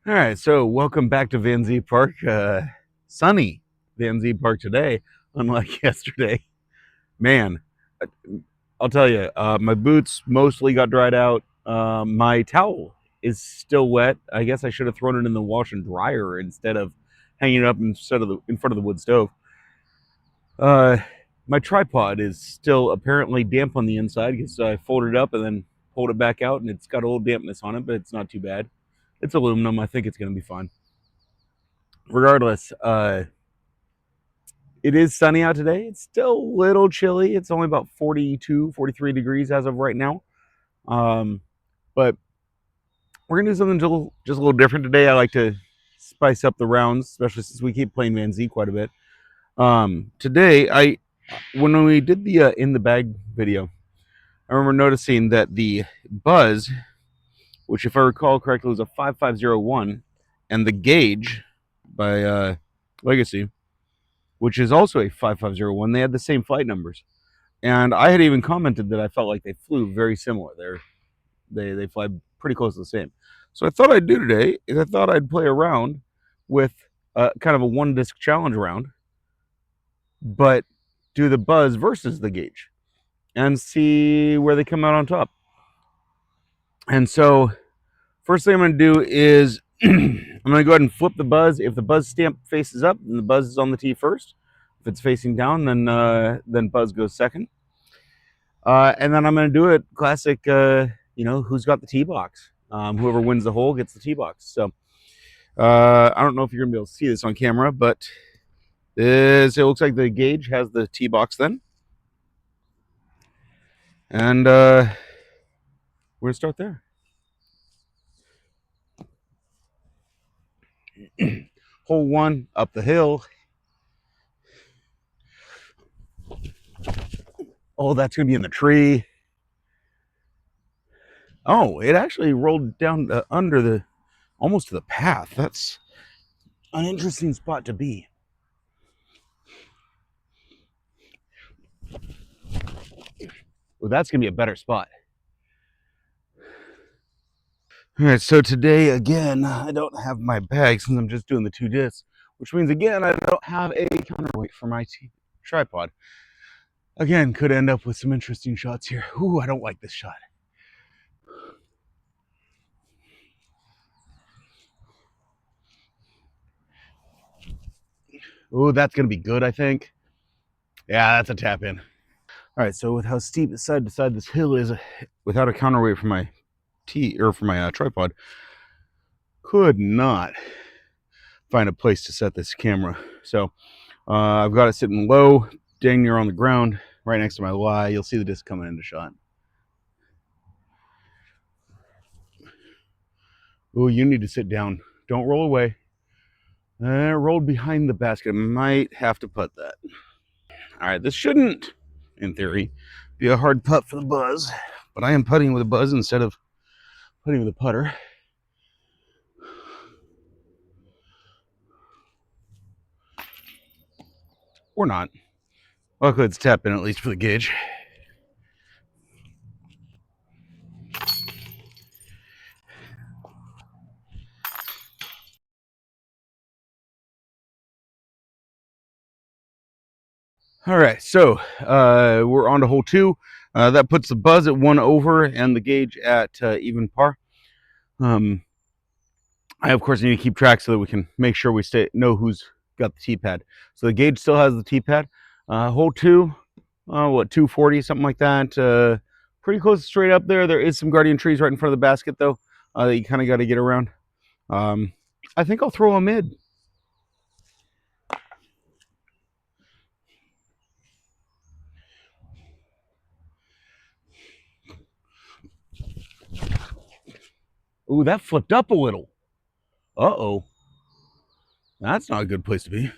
All right, so welcome back to Van Zee Park. Sunny Van Zee Park today, unlike yesterday. Man, I'll tell you, my boots mostly got dried out. My towel is still wet. I guess I should have thrown it in the wash and dryer instead of hanging it up in front of the wood stove. Uh, my tripod is still apparently damp on the inside because I folded it up and then pulled it back out, and it's got a little dampness on it, but it's not too bad. It's aluminum. I think it's going to be fine. Regardless, it is sunny out today. It's still a little chilly. It's only about 42, 43 degrees as of right now. But we're going to do something just a little different today. I like to spice up the rounds, especially since we keep playing Van Zee quite a bit. Today, when we did the in the bag video, I remember noticing that the Buzzz, which if I recall correctly was a 5501, and the Gauge by Legacy, which is also a 5501, they had the same flight numbers. And I had even commented that I felt like they flew very similar. They fly pretty close to the same. So I thought I'd do today is I thought I'd play around with kind of a one disc challenge round, but do the Buzzz versus the Gauge and see where they come out on top. And so first thing I'm going to do is I'm going to go ahead and flip the Buzzz. If the Buzzz stamp faces up, then the Buzzz is on the tee first. If it's facing down, then Buzzz goes second. And then I'm going to do it classic, who's got the tee box. Whoever wins the hole gets the tee box. So I don't know if you're going to be able to see this on camera, but it looks like the Gauge has the tee box then. And we're going to start there. Hole one, up the hill. Oh, that's going to be in the tree. Oh, it actually rolled down almost to the path. That's an interesting spot to be. Well, that's going to be a better spot. All right, so today, again, I don't have my bag since I'm just doing the two discs, which means, again, I don't have a counterweight for my tripod. Again, could end up with some interesting shots here. Ooh, I don't like this shot. Ooh, that's going to be good, I think. Yeah, that's a tap in. All right, so with how steep the side to side this hill is, without a counterweight for my tripod, could not find a place to set this camera. So I've got it sitting low, dang near on the ground, right next to my lie. You'll see the disc coming into shot. Oh, you need to sit down. Don't roll away. Rolled behind the basket. Might have to putt that. All right, this shouldn't, in theory, be a hard putt for the Buzzz, but I am putting with a Buzzz instead of putting with a putter. Or not. Luckily, it's tap in at least for the Gauge. All right, so we're on to hole two. That puts the Buzzz at 1 over and the Gauge at even par. I, of course, need to keep track so that we can make sure we know who's got the tee pad. So the Gauge still has the tee pad. Hole two, 240, something like that. Pretty close straight up there. There is some guardian trees right in front of the basket, though, that you kind of got to get around. I think I'll throw a mid. Ooh, that flipped up a little. Uh-oh. That's not a good place to be.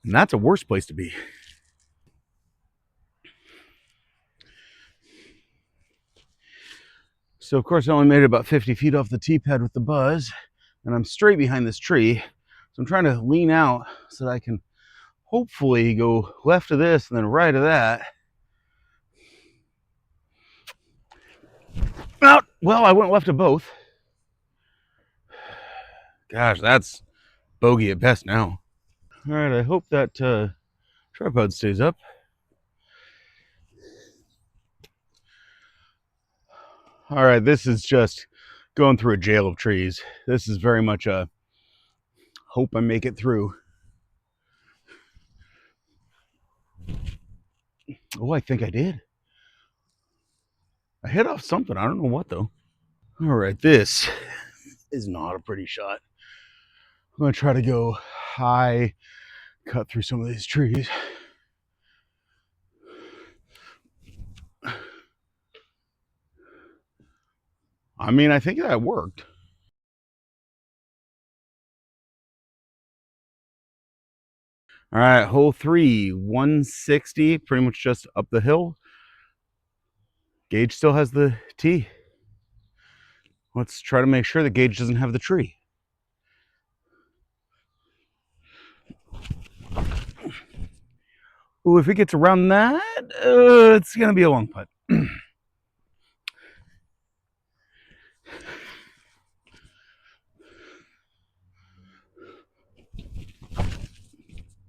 And that's a worse place to be. So, of course, I only made it about 50 feet off the tee pad with the Buzzz, and I'm straight behind this tree. So I'm trying to lean out so that I can hopefully go left of this and then right of that. Well, I went left of both. Gosh, that's bogey at best now. All right, I hope that tripod stays up. All right, this is just going through a jail of trees. This is very much a hope I make it through. Oh, I think I did. I hit off something. I don't know what though. All right, this is not a pretty shot. I'm gonna try to go high, cut through some of these trees. I mean, I think that worked. All right, hole 3, 160, pretty much just up the hill. Gage still has the tee. Let's try to make sure that Gage doesn't have the tree. Ooh, if it gets around that, it's gonna be a long putt.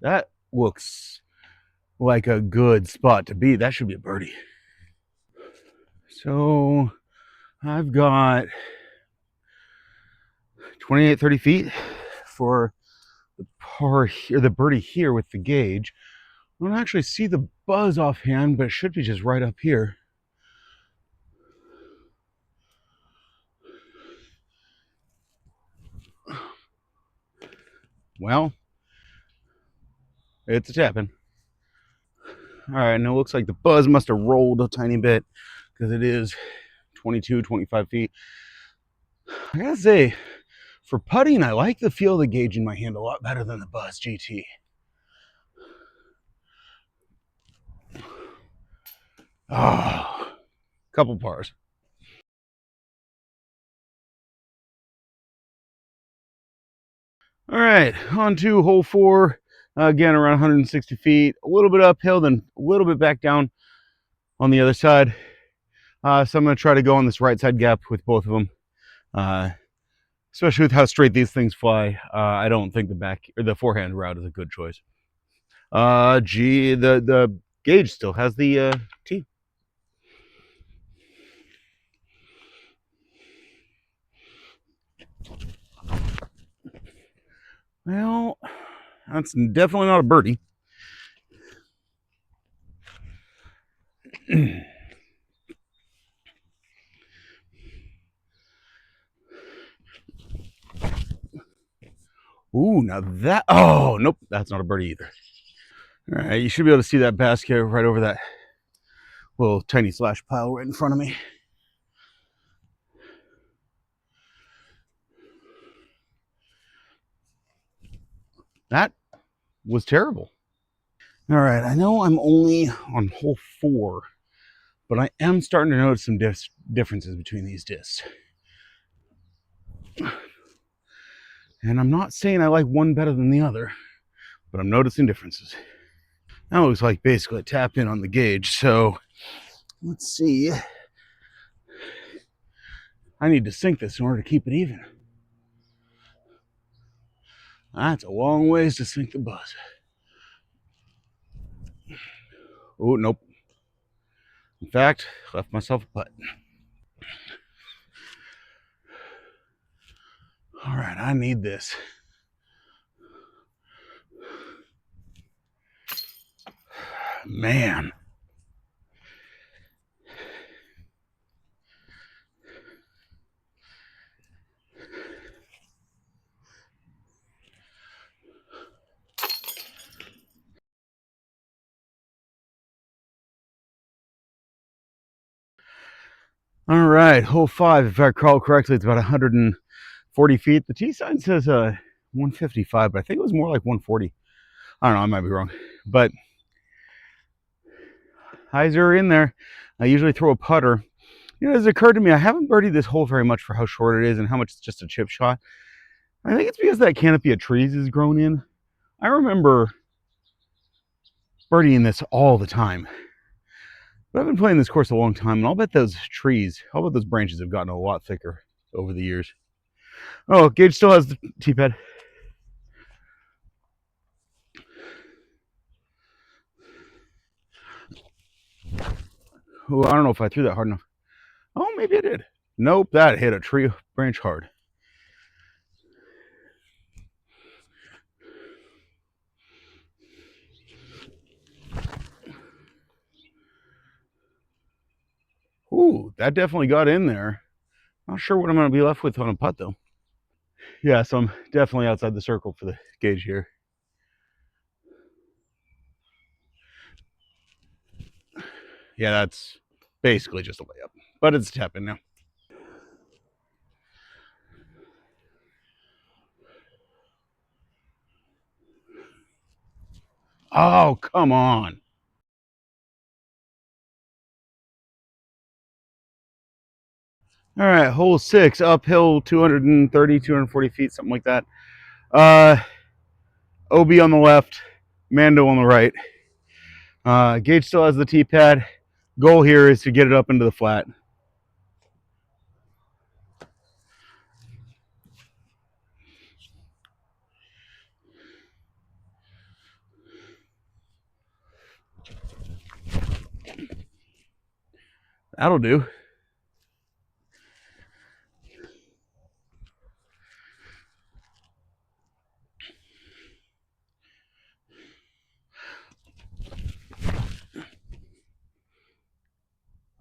That looks like a good spot to be. That should be a birdie. So I've got 28, 30 feet for the par here, the birdie here with the Gage. I don't actually see the Buzzz offhand, but it should be just right up here. Well, it's a tapping. All right, and it looks like the Buzzz must have rolled a tiny bit because it is 22, 25 feet. I gotta say, for putting, I like the feel of the Gage in my hand a lot better than the Buzzz GT. Oh, couple pars. All right, on to hole 4. Again, around 160 feet, a little bit uphill, then a little bit back down on the other side. So I'm going to try to go on this right side gap with both of them. Especially with how straight these things fly, I don't think the forehand route is a good choice. The Gage still has the tee. Well, that's definitely not a birdie. Ooh, now that, oh, nope, that's not a birdie either. All right, you should be able to see that basket right over that little tiny slash pile right in front of me. That was terrible. All right, I know I'm only on hole 4, but I am starting to notice some differences between these discs. And I'm not saying I like one better than the other, but I'm noticing differences. That looks like basically a tap in on the Gage, so let's see. I need to sink this in order to keep it even. That's a long ways to sink the Buzzz. Oh, nope. In fact, left myself a putt. All right, I need this. Man. All right, hole 5. If I recall correctly, it's about 140 feet. The tee sign says 155, but I think it was more like 140. I don't know, I might be wrong. But highs are in there. I usually throw a putter. You know, it's occurred to me, I haven't birdied this hole very much for how short it is and how much it's just a chip shot. I think it's because that canopy of trees is grown in. I remember birdieing this all the time. But I've been playing this course a long time, and I'll bet those branches have gotten a lot thicker over the years. Oh, Gage still has the tee pad. Oh, I don't know if I threw that hard enough. Oh, maybe I did. Nope, that hit a tree branch hard. Ooh, that definitely got in there. Not sure what I'm going to be left with on a putt, though. Yeah, so I'm definitely outside the circle for the Gage here. Yeah, that's basically just a layup, but it's a tap in now. Oh, come on. All right, hole 6, uphill 230, 240 feet, something like that. OB on the left, Mando on the right. Gage still has the tee pad. Goal here is to get it up into the flat. That'll do.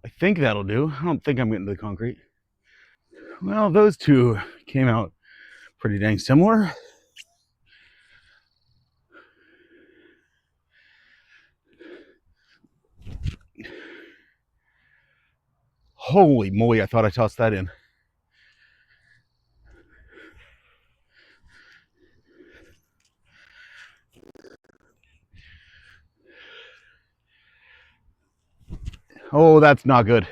I think that'll do. I don't think I'm getting to the concrete. Well, those two came out pretty dang similar. Holy moly, I thought I tossed that in. Oh, that's not good.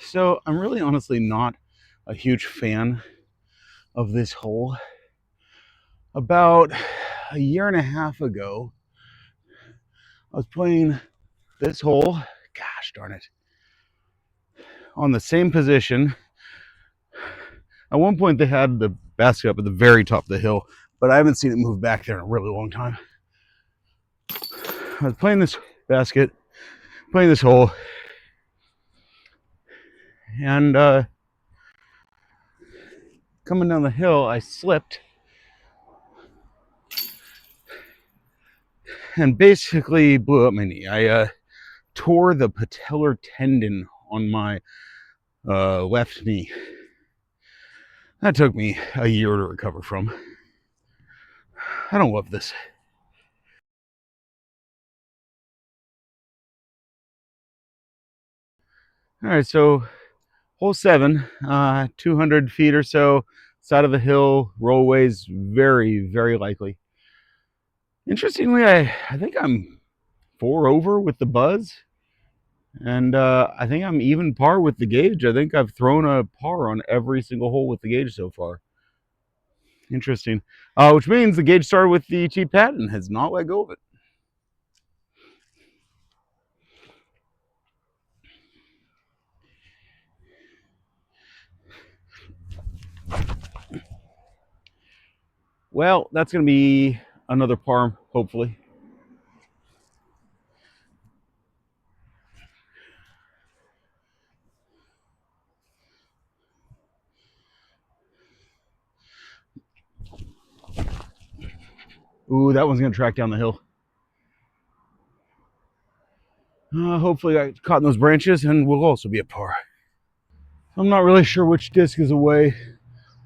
So I'm really honestly not a huge fan of this hole. About a year and a half ago, I was playing this hole, gosh darn it, on the same position. At one point they had the basket up at the very top of the hill, but I haven't seen it move back there in a really long time. I was playing this basket, playing this hole, and coming down the hill, I slipped and basically blew up my knee. I tore the patellar tendon on my left knee. That took me a year to recover from. I don't love this. All right, so hole 7, 200 feet or so, side of a hill, rollways, very, very likely. Interestingly, I think I'm 4 over with the Buzzz, and I think I'm even par with the Gage. I think I've thrown a par on every single hole with the Gage so far. Interesting. Which means the Gage started with the tee pad and has not let go of it. Well, that's going to be another par, hopefully. Ooh, that one's going to track down the hill. Hopefully I caught in those branches and will also be a par. I'm not really sure which disc is away.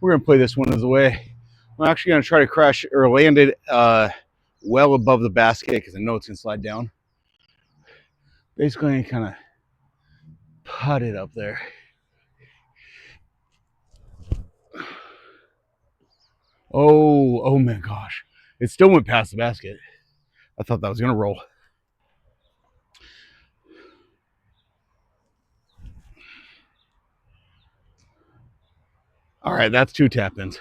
We're going to play this one as away. I'm actually going to try to crash or land it well above the basket because I know it's going to slide down. Basically, kind of put it up there. Oh my gosh. It still went past the basket. I thought that was going to roll. All right, that's 2 tap-ins.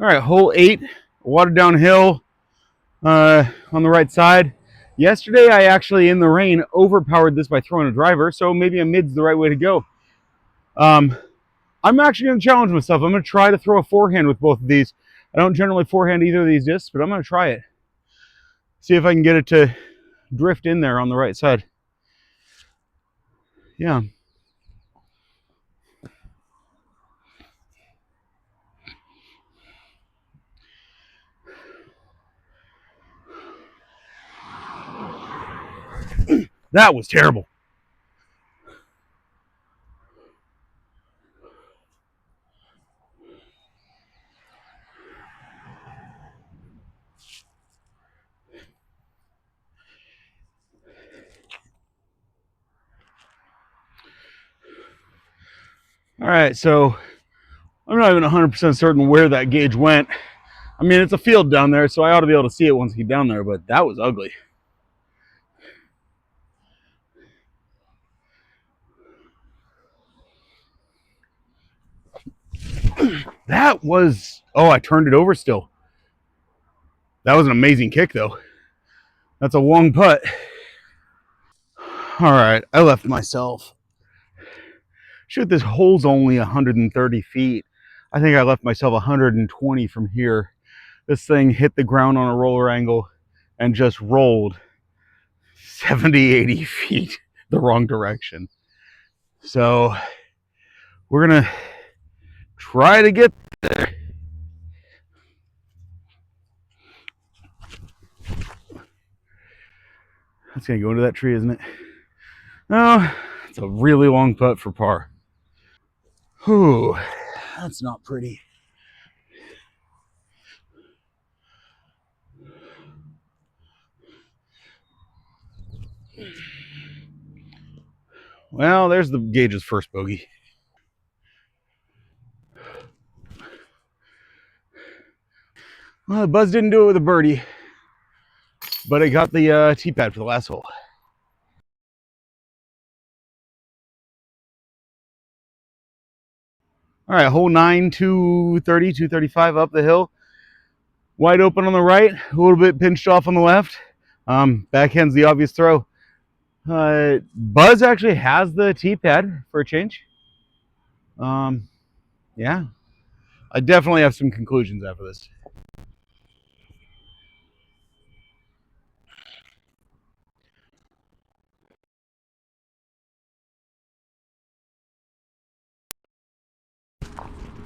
All right, hole 8, water downhill on the right side. Yesterday, I actually, in the rain, overpowered this by throwing a driver, so maybe a mid's the right way to go. I'm actually going to challenge myself. I'm going to try to throw a forehand with both of these. I don't generally forehand either of these discs, but I'm going to try it. See if I can get it to drift in there on the right side. Yeah. That was terrible. All right, so I'm not even 100% certain where that gauge went. I mean, it's a field down there, so I ought to be able to see it once I get down there, but that was ugly. That was, oh, I turned it over still. That was an amazing kick, though. That's a long putt. All right, I left myself. Shoot, this hole's only 130 feet. I think I left myself 120 from here. This thing hit the ground on a roller angle and just rolled 70, 80 feet the wrong direction. So we're going to try to get there. That's going to go into that tree, isn't it? No, it's a really long putt for par. Whew, that's not pretty. Well, there's the Gage's first bogey. Well, Buzzz didn't do it with a birdie, but I got the tee pad for the last hole. All right, hole 9, 230, 235 up the hill. Wide open on the right, a little bit pinched off on the left. Backhand's the obvious throw. Buzzz actually has the tee pad for a change. Yeah, I definitely have some conclusions after this.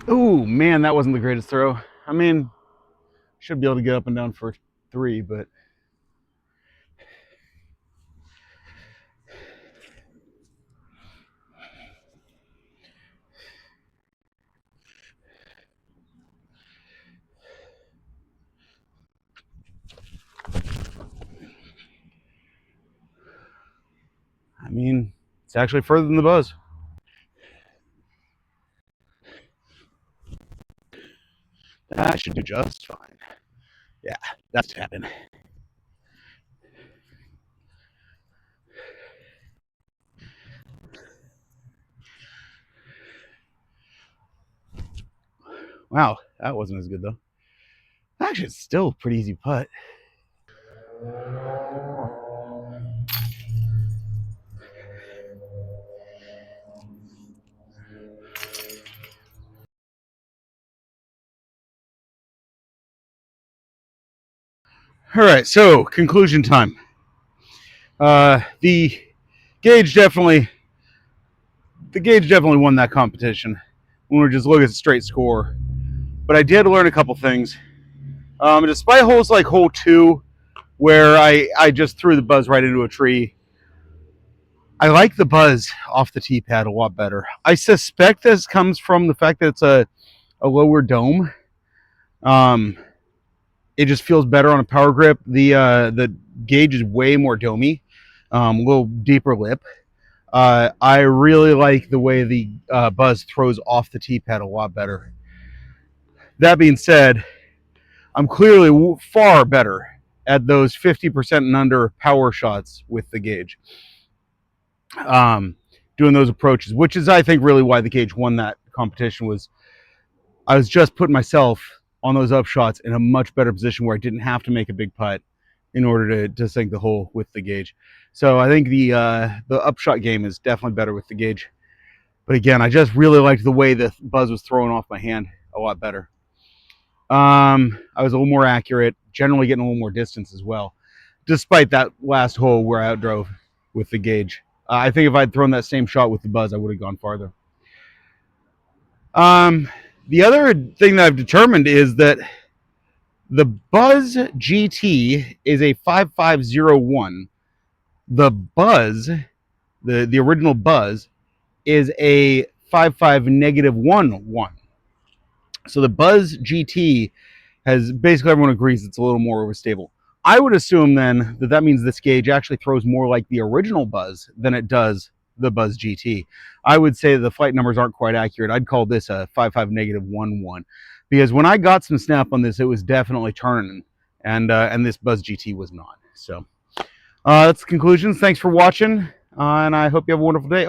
Oh man, that wasn't the greatest throw. I mean, should be able to get up and down for 3, but I mean, it's actually further than the Buzzz. That should do just fine. Yeah, that's tapping. Wow, that wasn't as good though. Actually, it's still a pretty easy putt. All right, so conclusion time. The Gage definitely won that competition when we're just looking at the straight score. But I did learn a couple things. Despite holes like hole 2, where I just threw the Buzzz right into a tree, I like the Buzzz off the tee pad a lot better. I suspect this comes from the fact that it's a lower dome. It just feels better on a power grip. The Gage is way more domey, a little deeper lip. I really like the way the Buzzz throws off the tee pad a lot better. That being said, I'm clearly far better at those 50% and under power shots with the Gage. Doing those approaches, which is, I think, really why the Gage won that competition. Was I was just putting myself on those upshots in a much better position where I didn't have to make a big putt in order to sink the hole with the gauge. So I think the upshot game is definitely better with the gauge. But again, I just really liked the way the Buzzz was throwing off my hand a lot better. I was a little more accurate, generally getting a little more distance as well, despite that last hole where I outdrove with the gauge. I think if I'd thrown that same shot with the Buzzz, I would have gone farther. The other thing that I've determined is that the Buzzz GT is a 5501. The Buzzz, the original Buzzz, is a 55-11. So the Buzzz GT has, basically everyone agrees it's a little more overstable. I would assume then that means this gauge actually throws more like the original Buzzz than it does the Buzzz GT. I would say the flight numbers aren't quite accurate. I'd call this a 55-11, because when I got some snap on this, it was definitely turning, and this Buzzz GT was not. So that's the conclusions. Thanks for watching, and I hope you have a wonderful day.